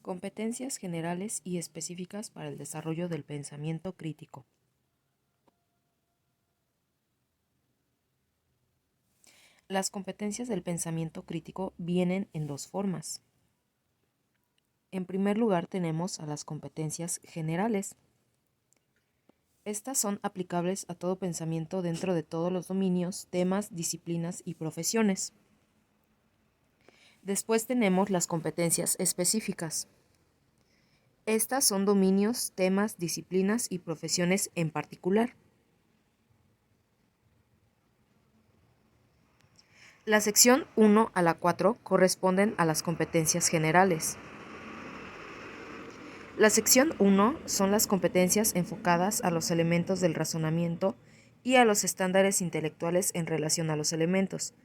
Competencias generales y específicas para el desarrollo del pensamiento crítico. Las competencias del pensamiento crítico vienen en dos formas. En primer lugar tenemos a las competencias generales. Estas son aplicables a todo pensamiento dentro de todos los dominios, temas, disciplinas y profesiones. Después tenemos las competencias específicas. Estas son dominios, temas, disciplinas y profesiones en particular. La sección 1 a la 4 corresponden a las competencias generales. La sección 1 son las competencias enfocadas a los elementos del razonamiento y a los estándares intelectuales en relación a los elementos,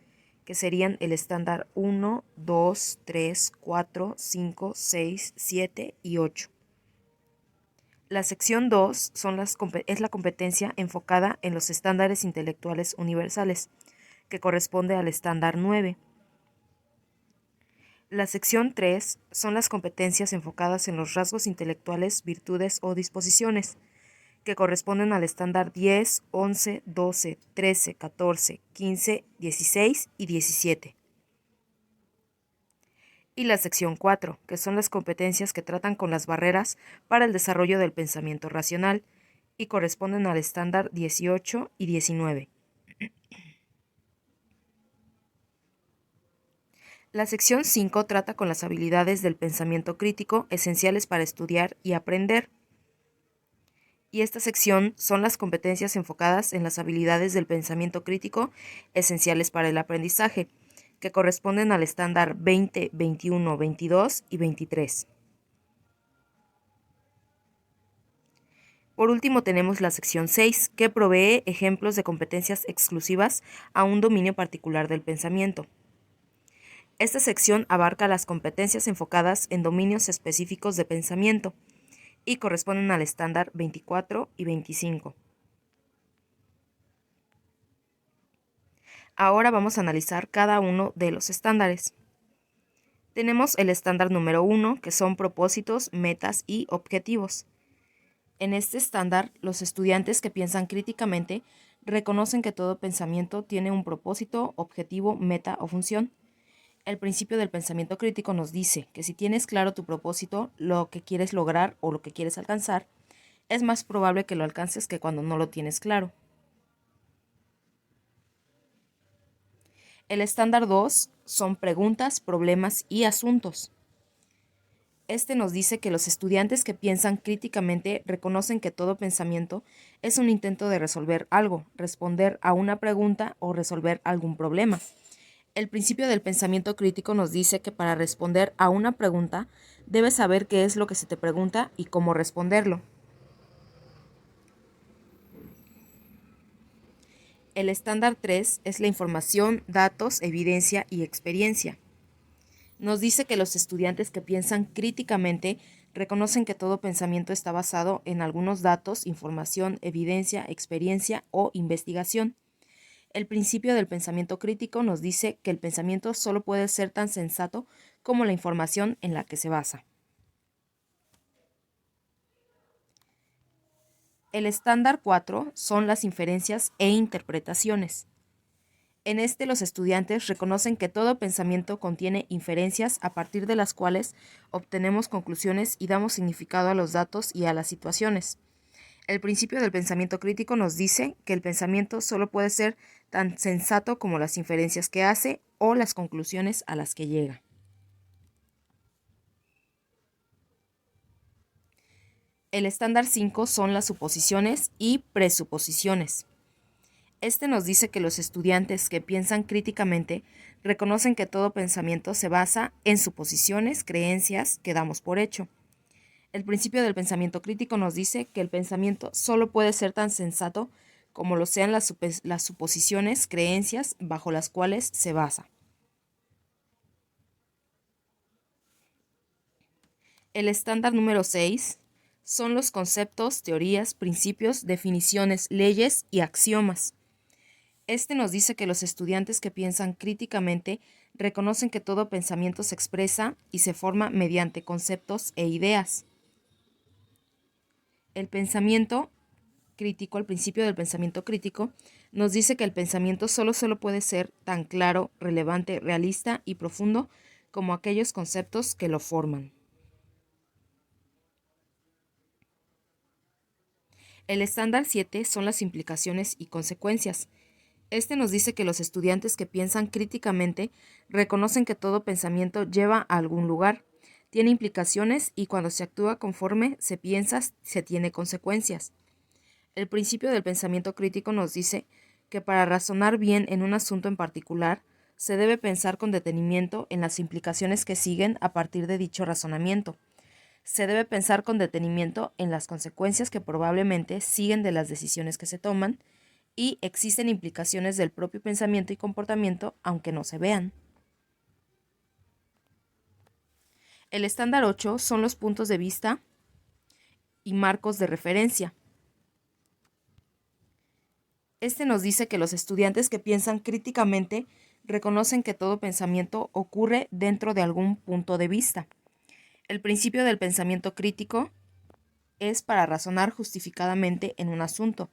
que serían el estándar 1, 2, 3, 4, 5, 6, 7 y 8. La sección 2 es la competencia enfocada en los estándares intelectuales universales, que corresponde al estándar 9. La sección 3 son las competencias enfocadas en los rasgos intelectuales, virtudes o disposiciones, que corresponden al estándar 10, 11, 12, 13, 14, 15, 16 y 17. Y la sección 4, que son las competencias que tratan con las barreras para el desarrollo del pensamiento racional, y corresponden al estándar 18 y 19. La sección 5 trata con las habilidades del pensamiento crítico esenciales para estudiar y aprender. Y esta sección son las competencias enfocadas en las habilidades del pensamiento crítico esenciales para el aprendizaje, que corresponden al estándar 20, 21, 22 y 23. Por último tenemos la sección 6, que provee ejemplos de competencias exclusivas a un dominio particular del pensamiento. Esta sección abarca las competencias enfocadas en dominios específicos de pensamiento y corresponden al estándar 24 y 25. Ahora vamos a analizar cada uno de los estándares. Tenemos el estándar número 1, que son propósitos, metas y objetivos. En este estándar, los estudiantes que piensan críticamente reconocen que todo pensamiento tiene un propósito, objetivo, meta o función. El principio del pensamiento crítico nos dice que si tienes claro tu propósito, lo que quieres lograr o lo que quieres alcanzar, es más probable que lo alcances que cuando no lo tienes claro. El estándar 2 son preguntas, problemas y asuntos. Este nos dice que los estudiantes que piensan críticamente reconocen que todo pensamiento es un intento de resolver algo, responder a una pregunta o resolver algún problema. El principio del pensamiento crítico nos dice que para responder a una pregunta debes saber qué es lo que se te pregunta y cómo responderlo. El estándar 3 es la información, datos, evidencia y experiencia. Nos dice que los estudiantes que piensan críticamente reconocen que todo pensamiento está basado en algunos datos, información, evidencia, experiencia o investigación. El principio del pensamiento crítico nos dice que el pensamiento solo puede ser tan sensato como la información en la que se basa. El estándar 4 son las inferencias e interpretaciones. En este los estudiantes reconocen que todo pensamiento contiene inferencias a partir de las cuales obtenemos conclusiones y damos significado a los datos y a las situaciones. El principio del pensamiento crítico nos dice que el pensamiento solo puede ser tan sensato como las inferencias que hace o las conclusiones a las que llega. El estándar 5 son las suposiciones y presuposiciones. Este nos dice que los estudiantes que piensan críticamente reconocen que todo pensamiento se basa en suposiciones, creencias que damos por hecho. El principio del pensamiento crítico nos dice que el pensamiento solo puede ser tan sensato como lo sean las suposiciones, creencias bajo las cuales se basa. El estándar número 6 son los conceptos, teorías, principios, definiciones, leyes y axiomas. Este nos dice que los estudiantes que piensan críticamente reconocen que todo pensamiento se expresa y se forma mediante conceptos e ideas. El pensamiento crítico, el principio del pensamiento crítico, nos dice que el pensamiento solo puede ser tan claro, relevante, realista y profundo como aquellos conceptos que lo forman. El estándar 7 son las implicaciones y consecuencias. Este nos dice que los estudiantes que piensan críticamente reconocen que todo pensamiento lleva a algún lugar, tiene implicaciones y cuando se actúa conforme se piensa, se tiene consecuencias. El principio del pensamiento crítico nos dice que para razonar bien en un asunto en particular, se debe pensar con detenimiento en las implicaciones que siguen a partir de dicho razonamiento. Se debe pensar con detenimiento en las consecuencias que probablemente siguen de las decisiones que se toman y existen implicaciones del propio pensamiento y comportamiento aunque no se vean. El estándar 8 son los puntos de vista y marcos de referencia. Este nos dice que los estudiantes que piensan críticamente reconocen que todo pensamiento ocurre dentro de algún punto de vista. El principio del pensamiento crítico es para razonar justificadamente en un asunto,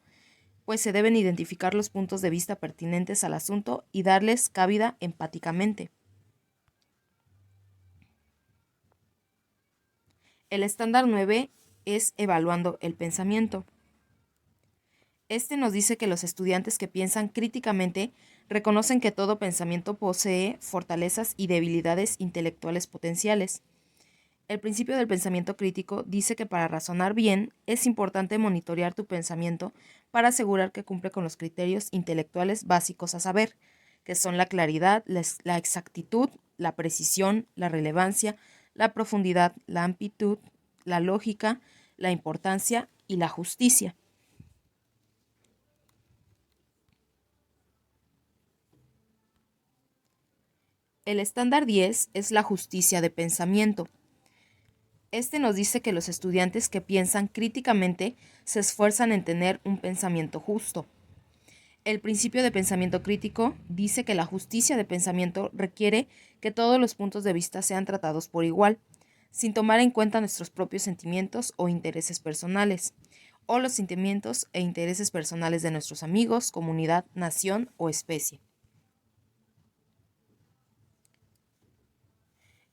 pues se deben identificar los puntos de vista pertinentes al asunto y darles cabida empáticamente. El estándar 9 es evaluando el pensamiento. Este nos dice que los estudiantes que piensan críticamente reconocen que todo pensamiento posee fortalezas y debilidades intelectuales potenciales. El principio del pensamiento crítico dice que para razonar bien es importante monitorear tu pensamiento para asegurar que cumple con los criterios intelectuales básicos a saber, que son la claridad, la exactitud, la precisión, la relevancia, la profundidad, la amplitud, la lógica, la importancia y la justicia. El estándar 10 es la justicia de pensamiento. Este nos dice que los estudiantes que piensan críticamente se esfuerzan en tener un pensamiento justo. El principio de pensamiento crítico dice que la justicia de pensamiento requiere que todos los puntos de vista sean tratados por igual, sin tomar en cuenta nuestros propios sentimientos o intereses personales, o los sentimientos e intereses personales de nuestros amigos, comunidad, nación o especie.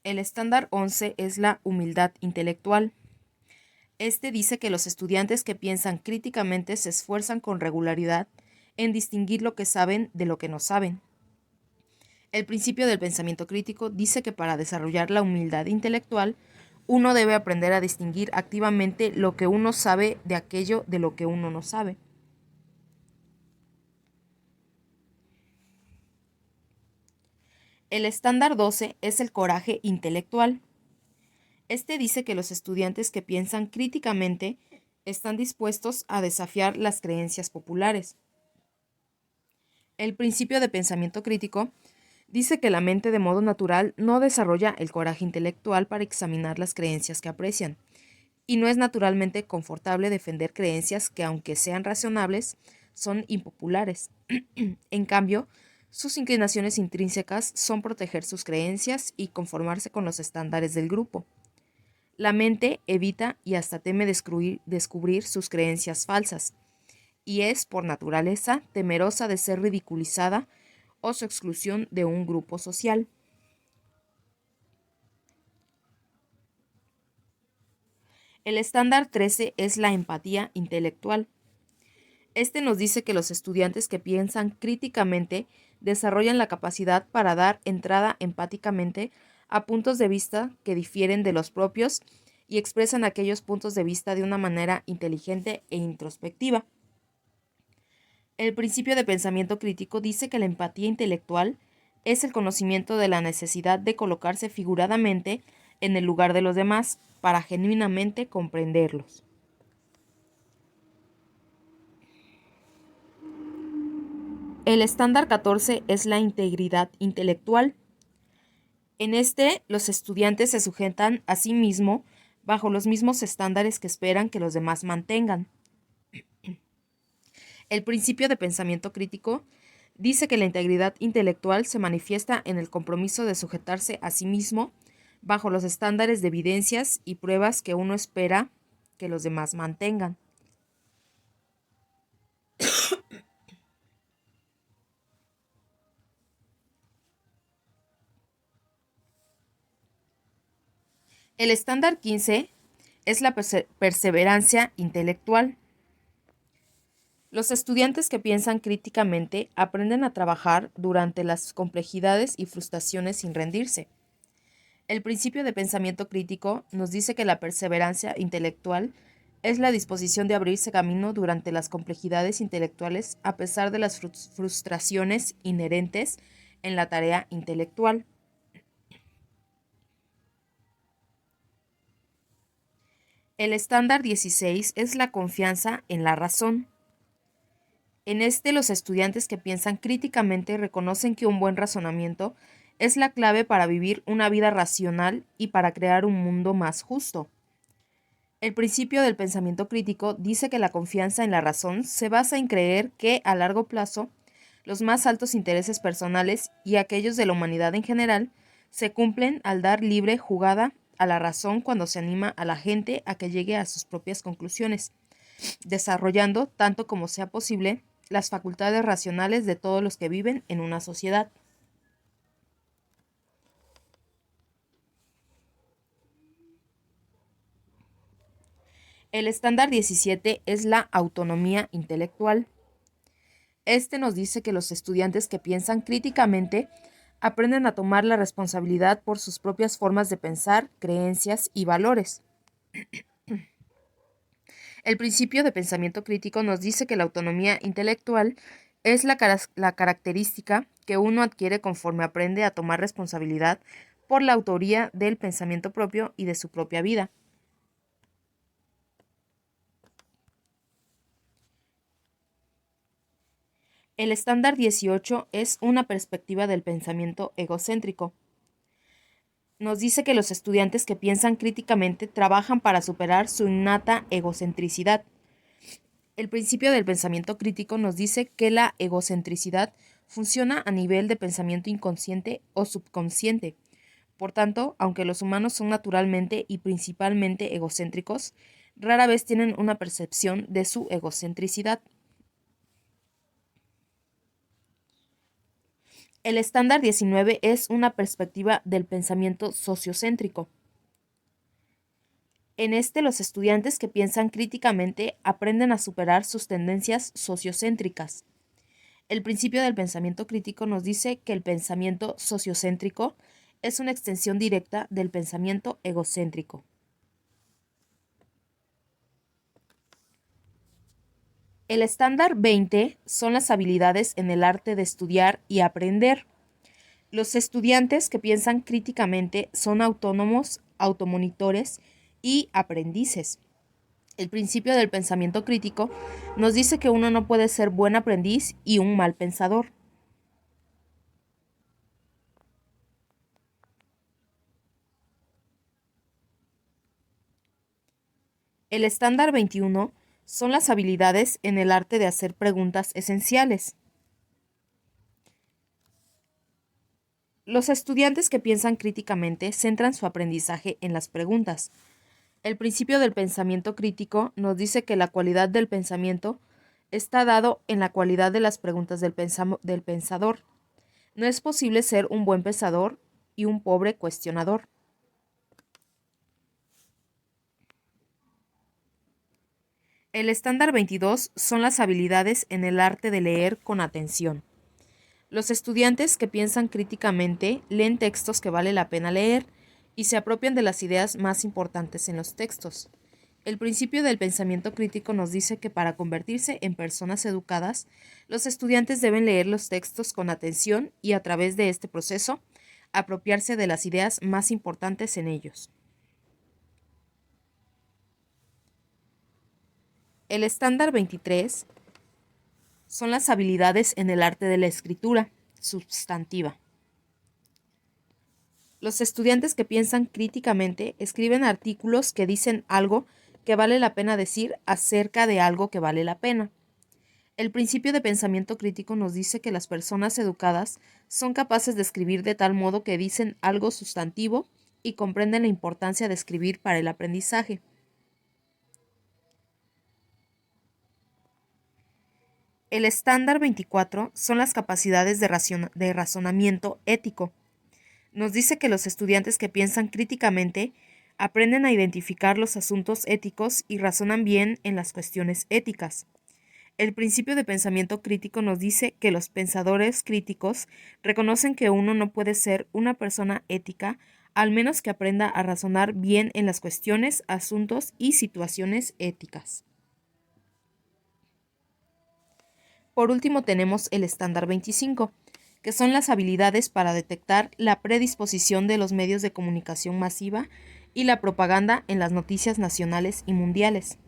El estándar 11 es la humildad intelectual. Este dice que los estudiantes que piensan críticamente se esfuerzan con regularidad en distinguir lo que saben de lo que no saben. El principio del pensamiento crítico dice que para desarrollar la humildad intelectual, uno debe aprender a distinguir activamente lo que uno sabe de aquello de lo que uno no sabe. El estándar 12 es el coraje intelectual. Este dice que los estudiantes que piensan críticamente están dispuestos a desafiar las creencias populares. El principio de pensamiento crítico dice que la mente de modo natural no desarrolla el coraje intelectual para examinar las creencias que aprecian, y no es naturalmente confortable defender creencias que, aunque sean razonables, son impopulares. En cambio, sus inclinaciones intrínsecas son proteger sus creencias y conformarse con los estándares del grupo. La mente evita y hasta teme descubrir sus creencias falsas, y es, por naturaleza, temerosa de ser ridiculizada o su exclusión de un grupo social. El estándar 13 es la empatía intelectual. Este nos dice que los estudiantes que piensan críticamente desarrollan la capacidad para dar entrada empáticamente a puntos de vista que difieren de los propios y expresan aquellos puntos de vista de una manera inteligente e introspectiva. El principio de pensamiento crítico dice que la empatía intelectual es el conocimiento de la necesidad de colocarse figuradamente en el lugar de los demás para genuinamente comprenderlos. El estándar 14 es la integridad intelectual. En este, los estudiantes se sujetan a sí mismos bajo los mismos estándares que esperan que los demás mantengan. El principio de pensamiento crítico dice que la integridad intelectual se manifiesta en el compromiso de sujetarse a sí mismo bajo los estándares de evidencias y pruebas que uno espera que los demás mantengan. El estándar 15 es la perseverancia intelectual. Los estudiantes que piensan críticamente aprenden a trabajar durante las complejidades y frustraciones sin rendirse. El principio de pensamiento crítico nos dice que la perseverancia intelectual es la disposición de abrirse camino durante las complejidades intelectuales a pesar de las frustraciones inherentes en la tarea intelectual. El estándar 16 es la confianza en la razón. En este, los estudiantes que piensan críticamente reconocen que un buen razonamiento es la clave para vivir una vida racional y para crear un mundo más justo. El principio del pensamiento crítico dice que la confianza en la razón se basa en creer que, a largo plazo, los más altos intereses personales y aquellos de la humanidad en general se cumplen al dar libre jugada a la razón cuando se anima a la gente a que llegue a sus propias conclusiones, desarrollando, tanto como sea posible, las facultades racionales de todos los que viven en una sociedad. El estándar 17 es la autonomía intelectual. Este nos dice que los estudiantes que piensan críticamente aprenden a tomar la responsabilidad por sus propias formas de pensar, creencias y valores. El principio de pensamiento crítico nos dice que la autonomía intelectual es la característica que uno adquiere conforme aprende a tomar responsabilidad por la autoría del pensamiento propio y de su propia vida. El estándar 18 es una perspectiva del pensamiento egocéntrico. Nos dice que los estudiantes que piensan críticamente trabajan para superar su innata egocentricidad. El principio del pensamiento crítico nos dice que la egocentricidad funciona a nivel de pensamiento inconsciente o subconsciente. Por tanto, aunque los humanos son naturalmente y principalmente egocéntricos, rara vez tienen una percepción de su egocentricidad. El estándar 19 es una perspectiva del pensamiento sociocéntrico. En este, los estudiantes que piensan críticamente aprenden a superar sus tendencias sociocéntricas. El principio del pensamiento crítico nos dice que el pensamiento sociocéntrico es una extensión directa del pensamiento egocéntrico. El estándar 20 son las habilidades en el arte de estudiar y aprender. Los estudiantes que piensan críticamente son autónomos, automonitores y aprendices. El principio del pensamiento crítico nos dice que uno no puede ser buen aprendiz y un mal pensador. El estándar 21 son las habilidades en el arte de hacer preguntas esenciales. Los estudiantes que piensan críticamente centran su aprendizaje en las preguntas. El principio del pensamiento crítico nos dice que la cualidad del pensamiento está dado en la cualidad de las preguntas del pensador. No es posible ser un buen pensador y un pobre cuestionador. El estándar 22 son las habilidades en el arte de leer con atención. Los estudiantes que piensan críticamente leen textos que vale la pena leer y se apropian de las ideas más importantes en los textos. El principio del pensamiento crítico nos dice que para convertirse en personas educadas, los estudiantes deben leer los textos con atención y a través de este proceso, apropiarse de las ideas más importantes en ellos. El estándar 23 son las habilidades en el arte de la escritura substantiva. Los estudiantes que piensan críticamente escriben artículos que dicen algo que vale la pena decir acerca de algo que vale la pena. El principio de pensamiento crítico nos dice que las personas educadas son capaces de escribir de tal modo que dicen algo sustantivo y comprenden la importancia de escribir para el aprendizaje. El estándar 24 son las capacidades de razonamiento ético. Nos dice que los estudiantes que piensan críticamente aprenden a identificar los asuntos éticos y razonan bien en las cuestiones éticas. El principio de pensamiento crítico nos dice que los pensadores críticos reconocen que uno no puede ser una persona ética al menos que aprenda a razonar bien en las cuestiones, asuntos y situaciones éticas. Por último tenemos el estándar 25, que son las habilidades para detectar la predisposición de los medios de comunicación masiva y la propaganda en las noticias nacionales y mundiales.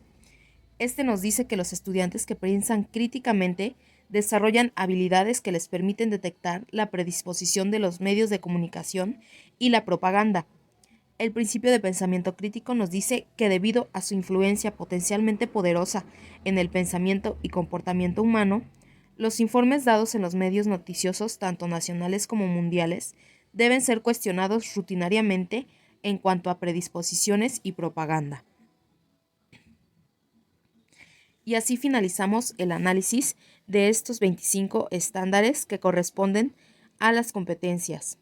Este nos dice que los estudiantes que piensan críticamente desarrollan habilidades que les permiten detectar la predisposición de los medios de comunicación y la propaganda. El principio de pensamiento crítico nos dice que debido a su influencia potencialmente poderosa en el pensamiento y comportamiento humano, los informes dados en los medios noticiosos, tanto nacionales como mundiales, deben ser cuestionados rutinariamente en cuanto a predisposiciones y propaganda. Y así finalizamos el análisis de estos 25 estándares que corresponden a las competencias.